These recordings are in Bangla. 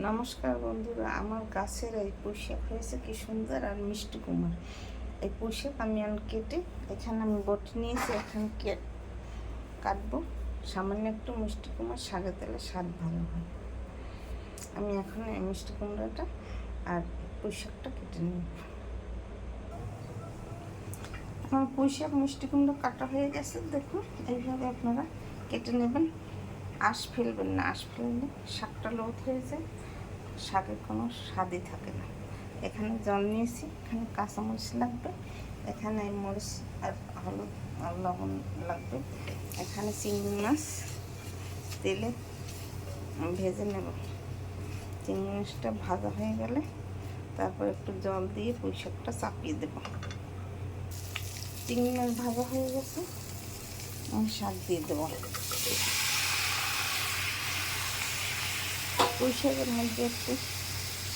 নমস্কার বন্ধুরা, আমার গাছের এই পুঁইশাক হয়েছে কি সুন্দর আর মিষ্টি কুমড়া। এই পুঁইশাক আমি কেটে এখানে আমি বটি নিয়েছি, এখানে কাটবো। সামান্য একটু মিষ্টি কুমড়া শাকের তেলে স্বাদ ভালো হয়। আমি এখন এই মিষ্টি কুমড়াটা আর পুঁইশাকটা কেটে নিব। আমার পুঁইশাক মিষ্টি কুমড়া কাটা হয়ে গেছে, দেখুন এইভাবে আপনারা কেটে নেবেন। আঁশ ফেলবেন না, আঁশ ফেললে শাকটা লোট হয়ে যায়, শাকের কোনো স্বাদই থাকে না। এখানে জল নিয়েছি, এখানে কাঁচামরিচ লাগবে, এখানে মরিচ আর হলুদ আর লবণ লাগবে। এখানে চিংড়ি মাছ তেলে ভেজে নেব। চিংড়ি মাছটা ভাজা হয়ে গেলে তারপর একটু জল দিয়ে পুঁইশাকটা চাপিয়ে দেব। চিংড়ি মাছ ভাজা হয়ে গেছে, আমি শাক দিয়ে দেবো। পুঁইশাকের মধ্যে একটু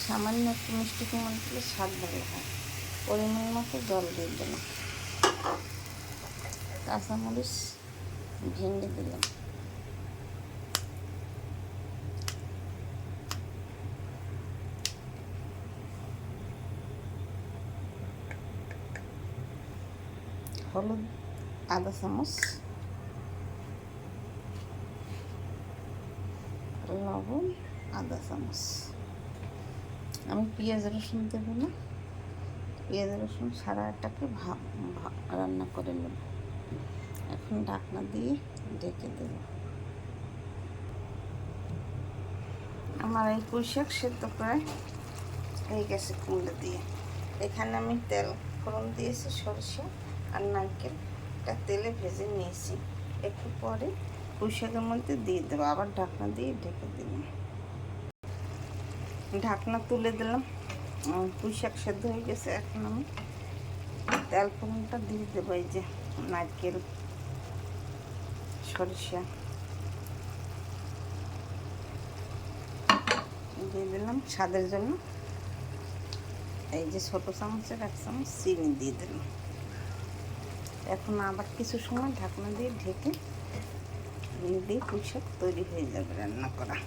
সামান্য একটু মিষ্টি কুমড়া দিলে স্বাদ ভালো হয়। পরিমাণ মতো জল দিয়ে দিলাম, কাঁচামরিচ ভেঙে দিলাম, হলুদ আধা চামচ, লবণ আধা চামচ। আমি পেঁয়াজ রসুন দেবো না, পেঁয়াজ রসুন ছাড়া এটাকে রান্না করে নেব। এখন ঢাকনা দিয়ে ঢেকে দেব। আমার এই পুঁইশাক সেদ্ধ প্রায় হয়ে গেছে কুমড়ো দিয়ে। এখানে আমি তেল ফোড়ন দিয়েছি, সরষে আর নারকেলটা তেলে ভেজে নিয়েছি। একটু পরে পুঁইশাকের মধ্যে দিয়ে দেবো, আবার ঢাকনা দিয়ে ঢেকে দিলাম। ঢাকনা তুলে দিলাম, পুঁইশাক সেদ্ধ হয়ে গেছে। এখন আমি তেল ফোড়নটা দিয়ে দেবো। এই যে নারকেল, সরিষা দিয়ে দিলাম স্বাদের জন্য। এই যে ছোটো চামচের 1 চামচ চিনি দিয়ে দিলাম। এখন আবার কিছু সময় ঢাকনা দিয়ে ঢেকে দিয়ে পুঁইশাক তৈরি হয়ে যাবে রান্না করা।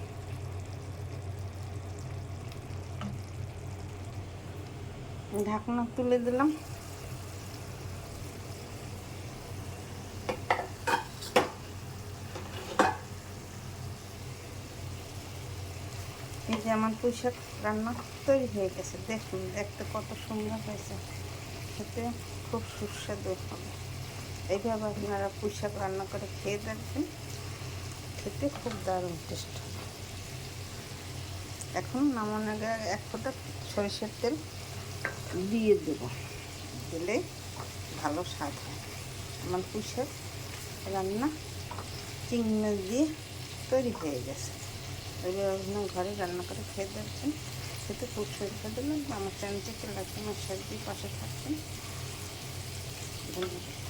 ঢাকনা তুলে দিলাম। এই যে আমার পুঁইশাক রান্না তৈরি হয়ে গেছে, দেখুন দেখতে কত সুন্দর হয়েছে, খেতে খুব সুস্বাদু হবে। এইভাবে আপনারা পুঁইশাক রান্না করে খেয়ে দেখবেন, খেতে খুব দারুণ টেস্ট হবে। এখন নামানোর আগে 1 ফোঁটা সরিষার তেল দিয়ে দেব, দিলে ভালো স্বাদ হয়। আমার পুঁইশাক রান্না চিংড়ি মাছ দিয়ে তৈরি হয়ে গেছে। এবার আপনার ঘরে রান্না করে খেয়ে দেখবেন, খেতে খুব সুস্বাদু লাগবে। আমার চ্যানেলটিকে লাইক এবং শেয়ার দিয়ে পাশে থাকবেন। ধন্যবাদ।